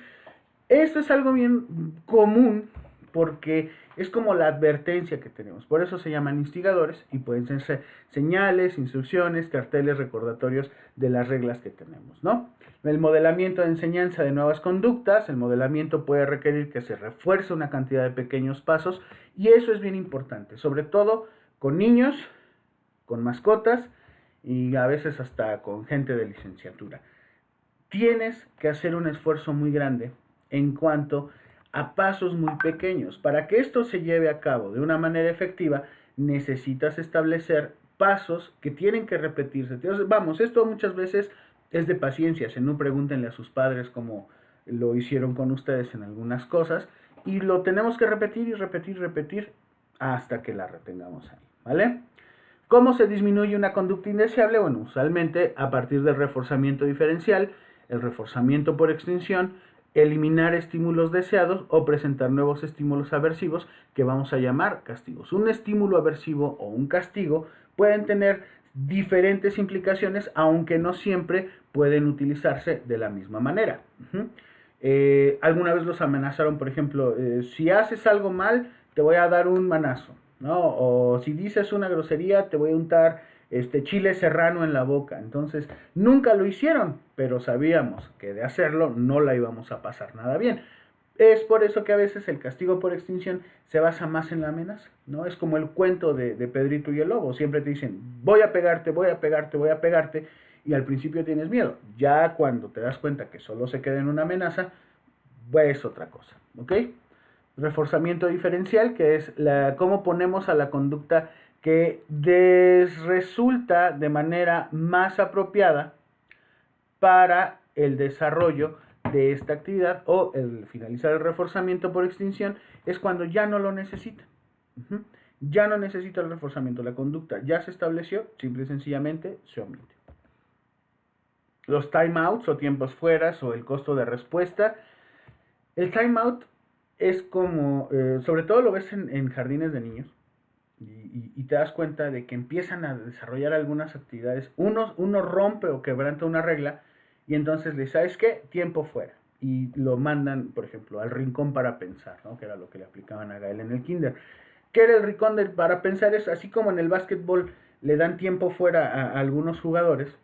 Esto es algo bien común porque es como la advertencia que tenemos. Por eso se llaman instigadores y pueden ser señales, instrucciones, carteles, recordatorios de las reglas que tenemos, ¿no? El modelamiento de enseñanza de nuevas conductas. El modelamiento puede requerir que se refuerce una cantidad de pequeños pasos y eso es bien importante, sobre todo con niños, con mascotas y a veces hasta con gente de licenciatura. Tienes que hacer un esfuerzo muy grande en cuanto a pasos muy pequeños. Para que esto se lleve a cabo de una manera efectiva, necesitas establecer pasos que tienen que repetirse. Entonces, vamos, esto muchas veces es de paciencia. Si no, pregúntenle a sus padres cómo lo hicieron con ustedes en algunas cosas. Y lo tenemos que repetir y repetir y repetir hasta que la retengamos ahí, ¿vale? ¿Cómo se disminuye una conducta indeseable? Bueno, usualmente a partir del reforzamiento diferencial, el reforzamiento por extensión, eliminar estímulos deseados o presentar nuevos estímulos aversivos que vamos a llamar castigos. Un estímulo aversivo o un castigo pueden tener diferentes implicaciones, aunque no siempre pueden utilizarse de la misma manera. Alguna vez los amenazaron, por ejemplo, si haces algo mal, te voy a dar un manazo, ¿no? O si dices una grosería, te voy a untar chile serrano en la boca. Entonces, nunca lo hicieron, pero sabíamos que de hacerlo no la íbamos a pasar nada bien. Es por eso que a veces el castigo por extinción se basa más en la amenaza, ¿no? Es como el cuento de Pedrito y el Lobo. Siempre te dicen, voy a pegarte, voy a pegarte, voy a pegarte, y al principio tienes miedo. Ya cuando te das cuenta que solo se queda en una amenaza, pues es otra cosa, ¿ok? Reforzamiento diferencial, que es cómo ponemos a la conducta que resulta de manera más apropiada para el desarrollo de esta actividad, o el finalizar el reforzamiento por extinción es cuando ya no lo necesita. Ya no necesita el reforzamiento, la conducta ya se estableció, simple y sencillamente se omite. Los timeouts o tiempos fueras o el costo de respuesta. El timeout es como, sobre todo lo ves en jardines de niños, y te das cuenta de que empiezan a desarrollar algunas actividades, uno rompe o quebranta una regla, y entonces le ¿sabes qué? Tiempo fuera. Y lo mandan, por ejemplo, al rincón para pensar, ¿no? Que era lo que le aplicaban a Gael en el kinder. ¿Qué era el rincón para pensar? Es así como en el básquetbol le dan tiempo fuera a algunos jugadores.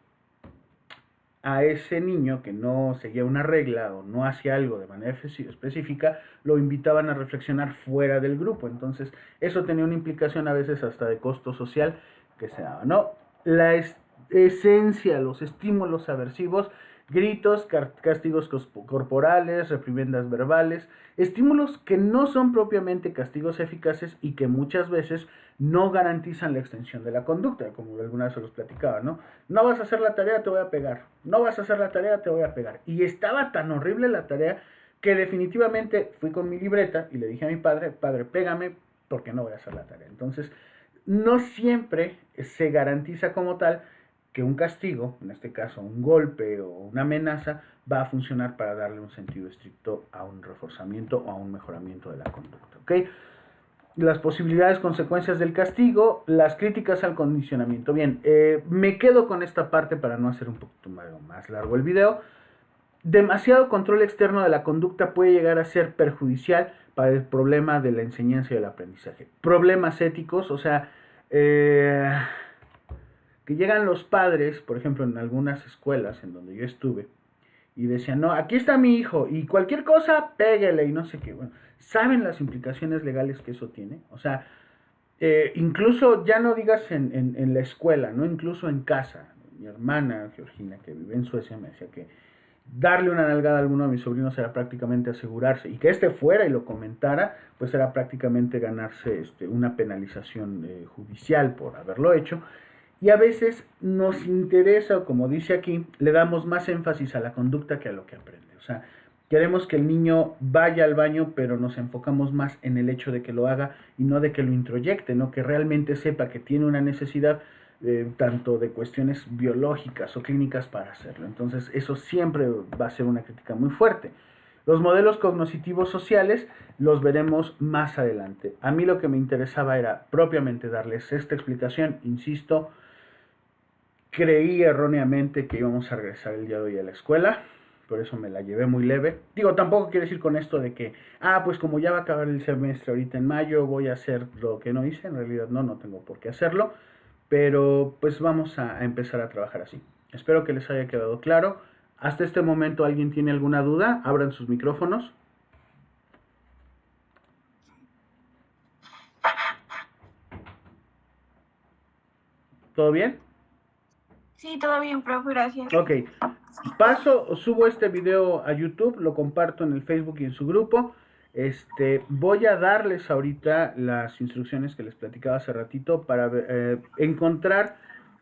A ese niño que no seguía una regla o no hacía algo de manera específica, lo invitaban a reflexionar fuera del grupo. Entonces, eso tenía una implicación a veces hasta de costo social que se daba, ¿no? La esencia, los estímulos aversivos, gritos, castigos corporales, reprimendas verbales, estímulos que no son propiamente castigos eficaces y que muchas veces no garantizan la extensión de la conducta, como alguna vez se los platicaba, ¿no? No vas a hacer la tarea, te voy a pegar. No vas a hacer la tarea, te voy a pegar. Y estaba tan horrible la tarea que definitivamente fui con mi libreta y le dije a mi padre, padre, pégame porque no voy a hacer la tarea. Entonces, no siempre se garantiza como tal que un castigo, en este caso un golpe o una amenaza, va a funcionar para darle un sentido estricto a un reforzamiento o a un mejoramiento de la conducta, ¿ok? Las posibilidades, consecuencias del castigo, las críticas al condicionamiento. Bien, me quedo con esta parte para no hacer un poquito más largo el video. Demasiado control externo de la conducta puede llegar a ser perjudicial para el problema de la enseñanza y el aprendizaje. Problemas éticos, o sea, que llegan los padres, por ejemplo, en algunas escuelas en donde yo estuve, y decían, no, aquí está mi hijo, y cualquier cosa, péguele, y no sé qué. Bueno, ¿saben las implicaciones legales que eso tiene? O sea, incluso, ya no digas en la escuela, ¿no? Incluso en casa. Mi hermana, Georgina, que vive en Suecia, me decía que darle una nalgada a alguno de mis sobrinos era prácticamente asegurarse, y que fuera y lo comentara, pues era prácticamente ganarse una penalización judicial por haberlo hecho. Y a veces nos interesa, o como dice aquí, le damos más énfasis a la conducta que a lo que aprende. O sea, queremos que el niño vaya al baño, pero nos enfocamos más en el hecho de que lo haga y no de que lo introyecte, ¿no? Que realmente sepa que tiene una necesidad tanto de cuestiones biológicas o clínicas para hacerlo. Entonces, eso siempre va a ser una crítica muy fuerte. Los modelos cognitivos sociales los veremos más adelante. A mí lo que me interesaba era propiamente darles esta explicación, insisto. Creí erróneamente que íbamos a regresar el día de hoy a la escuela, por eso me la llevé muy leve. Digo, tampoco quiero decir con esto de que, pues como ya va a acabar el semestre ahorita en mayo, voy a hacer lo que no hice. En realidad no tengo por qué hacerlo, pero pues vamos a empezar a trabajar así. Espero que les haya quedado claro. Hasta este momento, ¿alguien tiene alguna duda? Abran sus micrófonos. ¿Todo bien? Sí, todo bien, profe, gracias. Ok, subo este video a YouTube, lo comparto en el Facebook y en su grupo. Voy a darles ahorita las instrucciones que les platicaba hace ratito para encontrar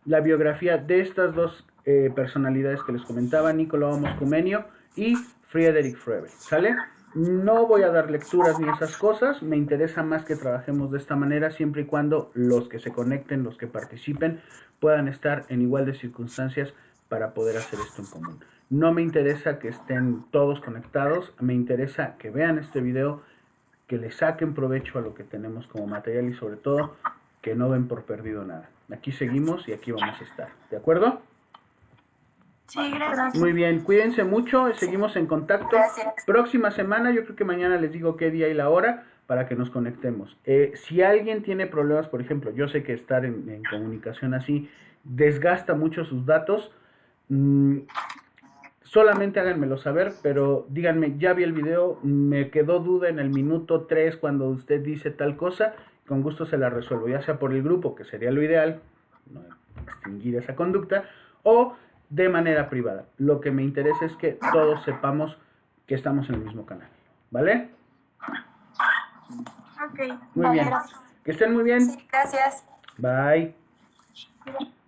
la biografía de estas dos personalidades que les comentaba, Niccolò Moscomenio y Friedrich Frebe, ¿sale? No voy a dar lecturas ni esas cosas, me interesa más que trabajemos de esta manera siempre y cuando los que se conecten, los que participen, puedan estar en igual de circunstancias para poder hacer esto en común. No me interesa que estén todos conectados, me interesa que vean este video, que le saquen provecho a lo que tenemos como material y sobre todo que no ven por perdido nada. Aquí seguimos y aquí vamos a estar, ¿de acuerdo? Sí, gracias. Muy bien, cuídense mucho, seguimos en contacto. Gracias. Próxima semana, yo creo que mañana les digo qué día y la hora para que nos conectemos. Si alguien tiene problemas, por ejemplo, yo sé que estar en comunicación así desgasta mucho sus datos, solamente háganmelo saber, pero díganme, ya vi el video, me quedó duda en el minuto 3 cuando usted dice tal cosa, con gusto se la resuelvo, ya sea por el grupo, que sería lo ideal, no extinguir esa conducta, o de manera privada. Lo que me interesa es que todos sepamos que estamos en el mismo canal, ¿vale? Ok. Muy bien. Gracias. Que estén muy bien. Sí, gracias. Bye. Gracias.